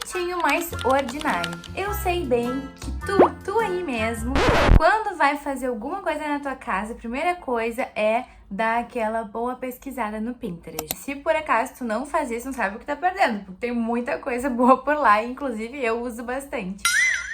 jeitinho mais ordinário. Eu sei bem que tu aí mesmo, quando vai fazer alguma coisa na tua casa, a primeira coisa é dar aquela boa pesquisada no Pinterest. Se por acaso tu não faz isso, não sabe o que tá perdendo, porque tem muita coisa boa por lá, inclusive eu uso bastante.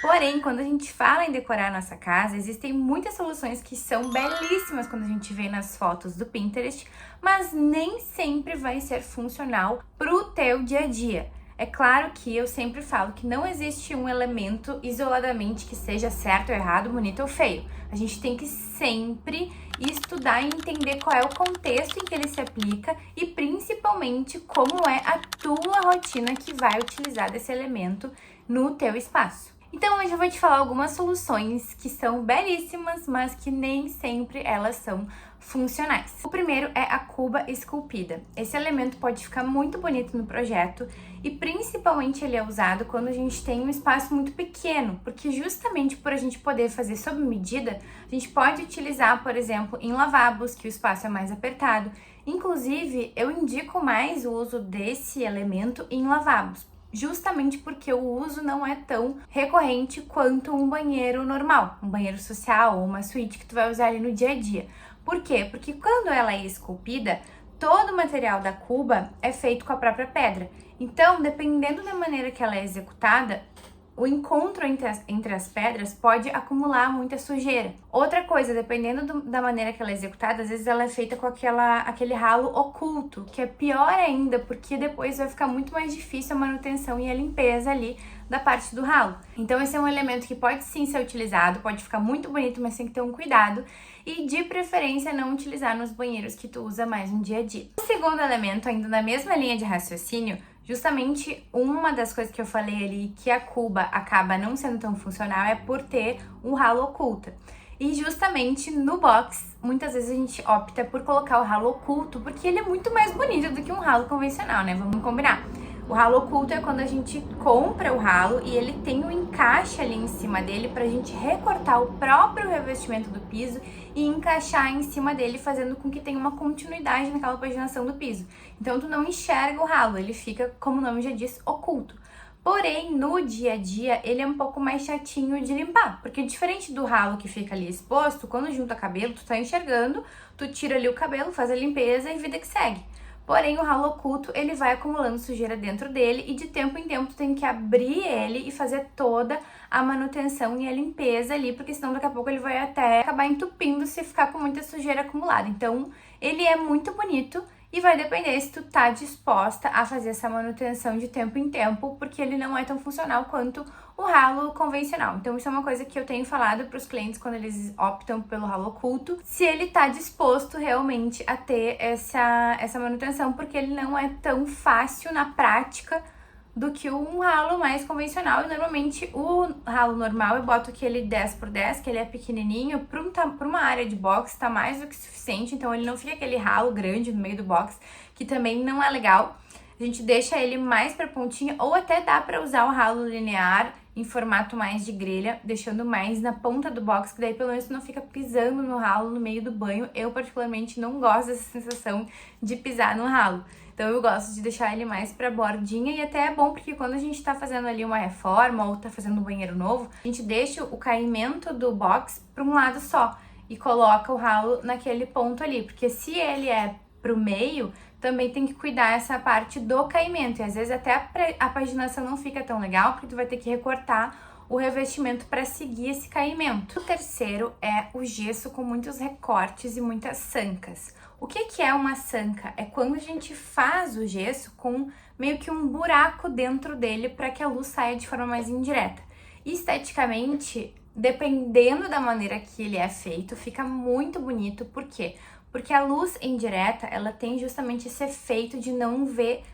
Porém, quando a gente fala em decorar a nossa casa, existem muitas soluções que são belíssimas quando a gente vê nas fotos do Pinterest, mas nem sempre vai ser funcional pro teu dia a dia. É claro que eu sempre falo que não existe um elemento isoladamente que seja certo ou errado, bonito ou feio. A gente tem que sempre estudar e entender qual é o contexto em que ele se aplica e principalmente como é a tua rotina que vai utilizar desse elemento no teu espaço. Então hoje eu vou te falar algumas soluções que são belíssimas, mas que nem sempre elas são funcionais. O primeiro é a cuba esculpida. Esse elemento pode ficar muito bonito no projeto e principalmente ele é usado quando a gente tem um espaço muito pequeno, porque justamente por a gente poder fazer sob medida, a gente pode utilizar, por exemplo, em lavabos, que o espaço é mais apertado. Inclusive, eu indico mais o uso desse elemento em lavabos, justamente porque o uso não é tão recorrente quanto um banheiro normal, um banheiro social ou uma suíte que tu vai usar ali no dia a dia. Por quê? Porque quando ela é esculpida, todo o material da cuba é feito com a própria pedra. Então, dependendo da maneira que ela é executada, o encontro entre as pedras pode acumular muita sujeira. Outra coisa, dependendo da maneira que ela é executada, às vezes ela é feita com aquele ralo oculto, que é pior ainda, porque depois vai ficar muito mais difícil a manutenção e a limpeza ali da parte do ralo. Então esse é um elemento que pode sim ser utilizado, pode ficar muito bonito, mas tem que ter um cuidado e de preferência não utilizar nos banheiros que tu usa mais no dia a dia. O segundo elemento, ainda na mesma linha de raciocínio, justamente uma das coisas que eu falei ali que a cuba acaba não sendo tão funcional é por ter um ralo oculto. E justamente no box, muitas vezes a gente opta por colocar o ralo oculto porque ele é muito mais bonito do que um ralo convencional, né? Vamos combinar. O ralo oculto é quando a gente compra o ralo e ele tem um encaixe ali em cima dele pra gente recortar o próprio revestimento do piso e encaixar em cima dele, fazendo com que tenha uma continuidade naquela paginação do piso. Então tu não enxerga o ralo, ele fica, como o nome já diz, oculto. Porém, no dia a dia, ele é um pouco mais chatinho de limpar, porque diferente do ralo que fica ali exposto, quando junta cabelo, tu tá enxergando, tu tira ali o cabelo, faz a limpeza e vida que segue. Porém, o ralo oculto, ele vai acumulando sujeira dentro dele e de tempo em tempo tu tem que abrir ele e fazer toda a manutenção e a limpeza ali, porque senão daqui a pouco ele vai até acabar entupindo se ficar com muita sujeira acumulada. Então, ele é muito bonito e vai depender se tu tá disposta a fazer essa manutenção de tempo em tempo, porque ele não é tão funcional quanto o ralo convencional. Então isso é uma coisa que eu tenho falado para os clientes quando eles optam pelo ralo oculto, se ele tá disposto realmente a ter essa manutenção, porque ele não é tão fácil na prática do que um ralo mais convencional. E normalmente o ralo normal eu boto aquele 10x10, que ele é pequenininho, para uma área de box tá mais do que suficiente, então ele não fica aquele ralo grande no meio do box, que também não é legal. A gente deixa ele mais pra pontinha, ou até dá pra usar o ralo linear em formato mais de grelha, deixando mais na ponta do box, que daí pelo menos tu não fica pisando no ralo no meio do banho. Eu particularmente não gosto dessa sensação de pisar no ralo. Então eu gosto de deixar ele mais pra bordinha e até é bom porque quando a gente tá fazendo ali uma reforma ou tá fazendo um banheiro novo, a gente deixa o caimento do box pra um lado só e coloca o ralo naquele ponto ali, porque se ele é pro meio, também tem que cuidar essa parte do caimento e às vezes até a paginação não fica tão legal porque tu vai ter que recortar o revestimento para seguir esse caimento. O terceiro é o gesso com muitos recortes e muitas sancas. O que é uma sanca? É quando a gente faz o gesso com meio que um buraco dentro dele para que a luz saia de forma mais indireta. Esteticamente, dependendo da maneira que ele é feito, fica muito bonito. Por quê? Porque a luz indireta, ela tem justamente esse efeito de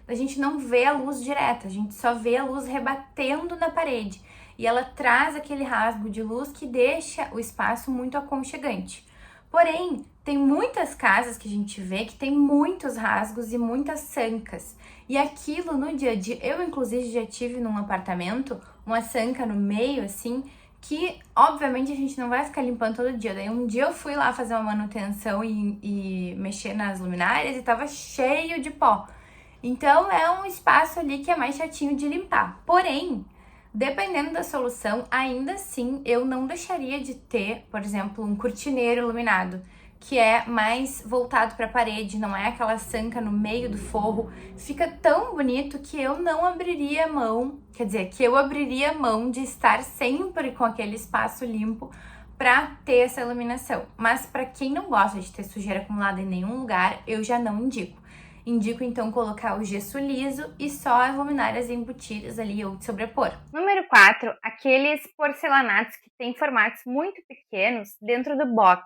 a gente não vê a luz direta, a gente só vê a luz rebatendo na parede. E ela traz aquele rasgo de luz que deixa o espaço muito aconchegante. Porém, tem muitas casas que a gente vê que tem muitos rasgos e muitas sancas. E aquilo no dia a dia, eu inclusive já tive num apartamento uma sanca no meio assim, que obviamente a gente não vai ficar limpando todo dia. Daí um dia eu fui lá fazer uma manutenção e mexer nas luminárias e tava cheio de pó. Então é um espaço ali que é mais chatinho de limpar. Porém, dependendo da solução, ainda assim eu não deixaria de ter, por exemplo, um cortineiro iluminado, que é mais voltado para a parede, não é aquela sanca no meio do forro. Fica tão bonito que eu não abriria mão, quer dizer, que eu abriria mão de estar sempre com aquele espaço limpo para ter essa iluminação. Mas para quem não gosta de ter sujeira acumulada em nenhum lugar, eu já não indico. Indico então colocar o gesso liso e só as luminárias embutidas ali ou de sobrepor. Número 4, aqueles porcelanatos que têm formatos muito pequenos dentro do box.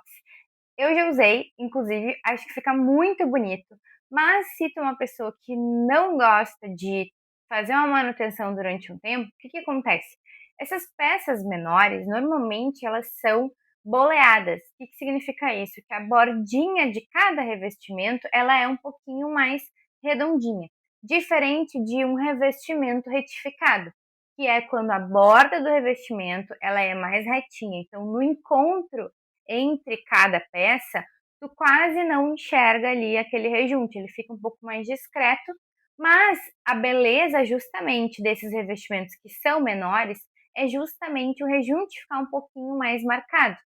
Eu já usei, inclusive, acho que fica muito bonito. Mas se tu é uma pessoa que não gosta de fazer uma manutenção durante um tempo, o que acontece? Essas peças menores, normalmente elas são boleadas. O que significa isso? Que a bordinha de cada revestimento ela é um pouquinho mais redondinha, diferente de um revestimento retificado, que é quando a borda do revestimento ela é mais retinha. Então, no encontro entre cada peça, tu quase não enxerga ali aquele rejunte, ele fica um pouco mais discreto, mas a beleza justamente desses revestimentos que são menores é justamente o rejunte ficar um pouquinho mais marcado.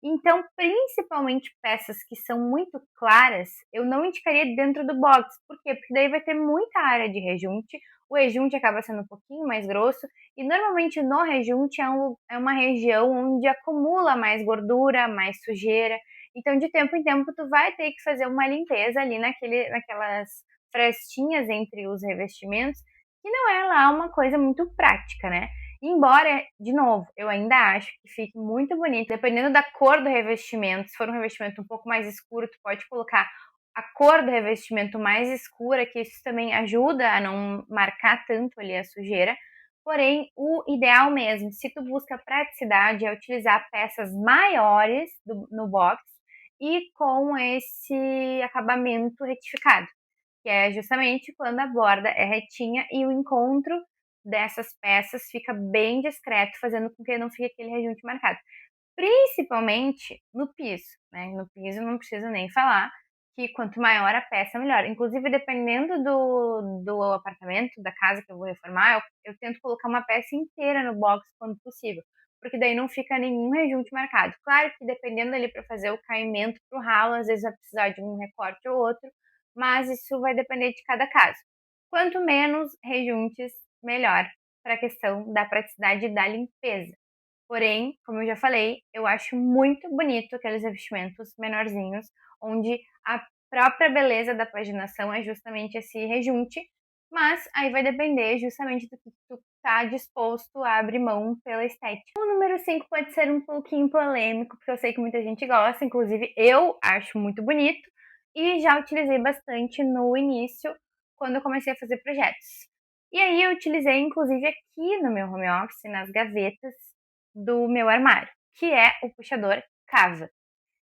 Então, principalmente peças que são muito claras, eu não indicaria dentro do box. Por quê? Porque daí vai ter muita área de rejunte, o rejunte acaba sendo um pouquinho mais grosso, e normalmente no rejunte é uma região onde acumula mais gordura, mais sujeira. Então, de tempo em tempo, tu vai ter que fazer uma limpeza ali naquelas frestinhas entre os revestimentos, que não é lá uma coisa muito prática, né? Embora, de novo, eu ainda acho que fique muito bonito, dependendo da cor do revestimento. Se for um revestimento um pouco mais escuro, tu pode colocar a cor do revestimento mais escura, que isso também ajuda a não marcar tanto ali a sujeira. Porém, o ideal mesmo, se tu busca praticidade, é utilizar peças maiores no box e com esse acabamento retificado, que é justamente quando a borda é retinha e o encontro dessas peças fica bem discreto, fazendo com que não fique aquele rejunte marcado. Principalmente no piso, né? No piso não preciso nem falar que quanto maior a peça, melhor. Inclusive, dependendo do apartamento, da casa que eu vou reformar, eu tento colocar uma peça inteira no box quando possível, porque daí não fica nenhum rejunte marcado. Claro que dependendo ali para fazer o caimento pro ralo, às vezes vai precisar de um recorte ou outro, mas isso vai depender de cada caso. Quanto menos rejuntes, melhor para a questão da praticidade e da limpeza. Porém, como eu já falei, eu acho muito bonito aqueles revestimentos menorzinhos, onde a própria beleza da paginação é justamente esse rejunte, mas aí vai depender justamente do que tu tá disposto a abrir mão pela estética. O número 5 pode ser um pouquinho polêmico, porque eu sei que muita gente gosta, inclusive eu acho muito bonito, e já utilizei bastante no início, quando eu comecei a fazer projetos. E aí eu utilizei, inclusive, aqui no meu home office, nas gavetas do meu armário, que é o puxador Cava.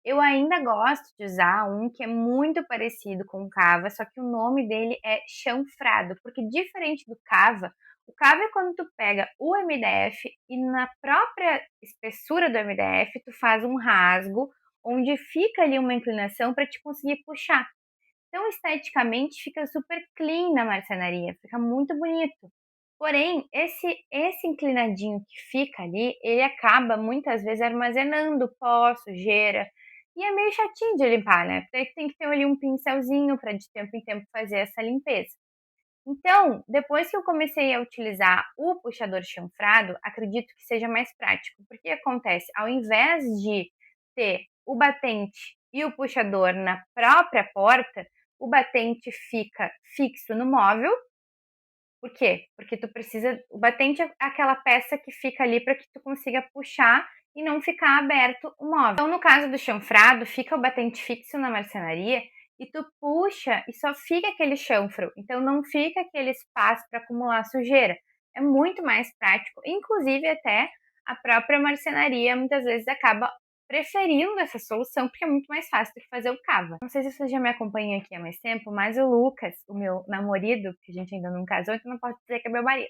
Eu ainda gosto de usar um que é muito parecido com o Cava, só que o nome dele é chanfrado, porque diferente do Cava, o Cava é quando tu pega o MDF e na própria espessura do MDF tu faz um rasgo onde fica ali uma inclinação para te conseguir puxar. Então, esteticamente, fica super clean na marcenaria, fica muito bonito. Porém, esse inclinadinho que fica ali, ele acaba muitas vezes armazenando pó, sujeira, e é meio chatinho de limpar, né? Porque tem que ter ali um pincelzinho para de tempo em tempo fazer essa limpeza. Então, depois que eu comecei a utilizar o puxador chanfrado, acredito que seja mais prático, porque acontece, ao invés de ter o batente e o puxador na própria porta, o batente fica fixo no móvel. Por quê? Porque tu precisa. O batente é aquela peça que fica ali para que tu consiga puxar e não ficar aberto o móvel. Então, no caso do chanfrado, fica o batente fixo na marcenaria e tu puxa e só fica aquele chanfro. Então, não fica aquele espaço para acumular sujeira. É muito mais prático. Inclusive, até a própria marcenaria muitas vezes acaba preferindo essa solução porque é muito mais fácil do que fazer o cava. Não sei se você já me acompanha aqui há mais tempo, mas o Lucas, o meu namorado, que a gente ainda não casou, então não posso dizer que é meu marido.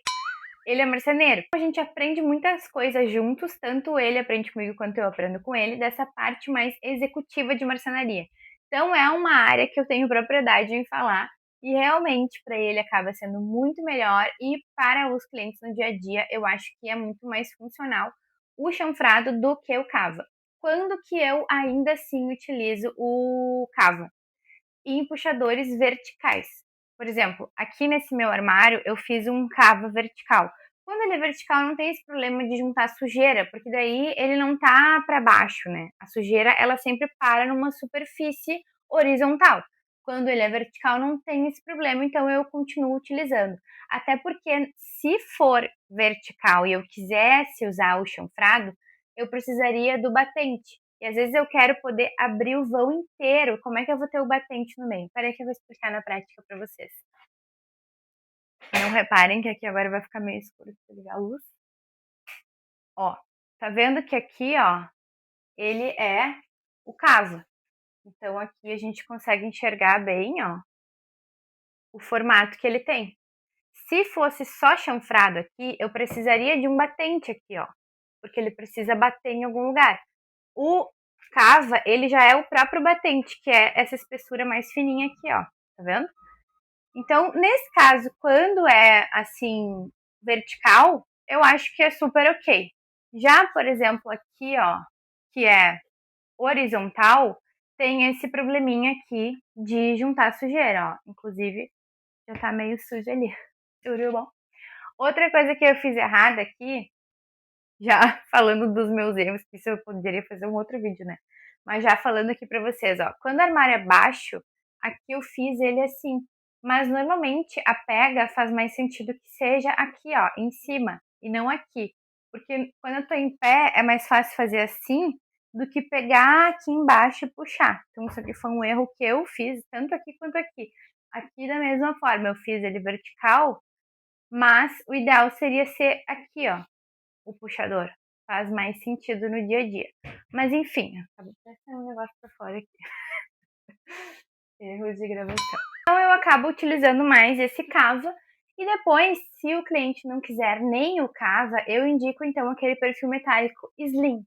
Ele é marceneiro. A gente aprende muitas coisas juntos, tanto ele aprende comigo quanto eu aprendo com ele, dessa parte mais executiva de marcenaria. Então é uma área que eu tenho propriedade em falar, E realmente para ele acaba sendo muito melhor e para os clientes no dia a dia eu acho que é muito mais funcional o chanfrado do que o cava. Quando que eu ainda assim utilizo o cava? Em puxadores verticais. Por exemplo, aqui nesse meu armário eu fiz um cava vertical. Quando ele é vertical não tem esse problema de juntar sujeira, porque daí ele não tá para baixo, né? A sujeira ela sempre para numa superfície horizontal. Quando ele é vertical não tem esse problema, então eu continuo utilizando. Até porque se for vertical e eu quisesse usar o chanfrado, eu precisaria do batente. E às vezes eu quero poder abrir o vão inteiro. Como é que eu vou ter o batente no meio? Peraí que eu vou explicar na prática para vocês. Não reparem que aqui agora vai ficar meio escuro. Deixa eu ligar a luz. Ó, tá vendo que aqui, ó, ele é o cava. Então aqui a gente consegue enxergar bem, ó, o formato que ele tem. Se fosse só chanfrado aqui, eu precisaria de um batente aqui, ó, porque ele precisa bater em algum lugar. O cava, ele já é o próprio batente, que é essa espessura mais fininha aqui, ó, tá vendo? Então, nesse caso, quando é assim, vertical, eu acho que é super ok. Já, por exemplo, aqui, ó, que é horizontal, tem esse probleminha aqui de juntar sujeira, ó. Inclusive, já tá meio sujo ali. Tudo bom? Outra coisa que eu fiz errada aqui, já falando dos meus erros, que isso eu poderia fazer um outro vídeo, né? Mas já falando aqui pra vocês, ó. Quando o armário é baixo, aqui eu fiz ele assim. Mas normalmente a pega faz mais sentido que seja aqui, ó, em cima, e não aqui. Porque quando eu tô em pé, é mais fácil fazer assim do que pegar aqui embaixo e puxar. Então isso aqui foi um erro que eu fiz, tanto aqui quanto aqui. Aqui da mesma forma, eu fiz ele vertical, mas o ideal seria ser aqui, ó, o puxador. Faz mais sentido no dia a dia. Mas enfim, acabou de sair um negócio pra fora aqui. Erros de gravação. Então eu acabo utilizando mais esse cava. E depois, se o cliente não quiser nem o cava, eu indico então aquele perfil metálico Slim,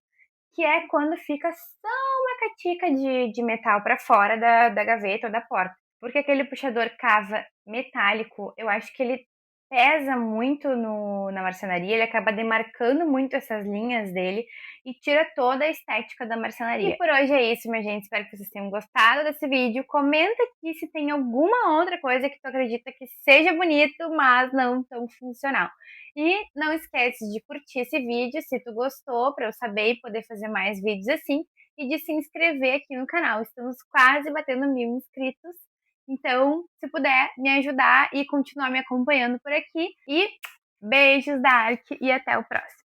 que é quando fica só uma catica de metal para fora da gaveta ou da porta. Porque aquele puxador cava metálico, eu acho que ele pesa muito na marcenaria, ele acaba demarcando muito essas linhas dele e tira toda a estética da marcenaria. E por hoje é isso, minha gente. Espero que vocês tenham gostado desse vídeo. Comenta aqui se tem alguma outra coisa que tu acredita que seja bonito, mas não tão funcional. E não esquece de curtir esse vídeo se tu gostou, para eu saber e poder fazer mais vídeos assim. E de se inscrever aqui no canal. Estamos quase batendo 1000 inscritos. Então, se puder me ajudar e continuar me acompanhando por aqui. E beijos da Ark e até o próximo.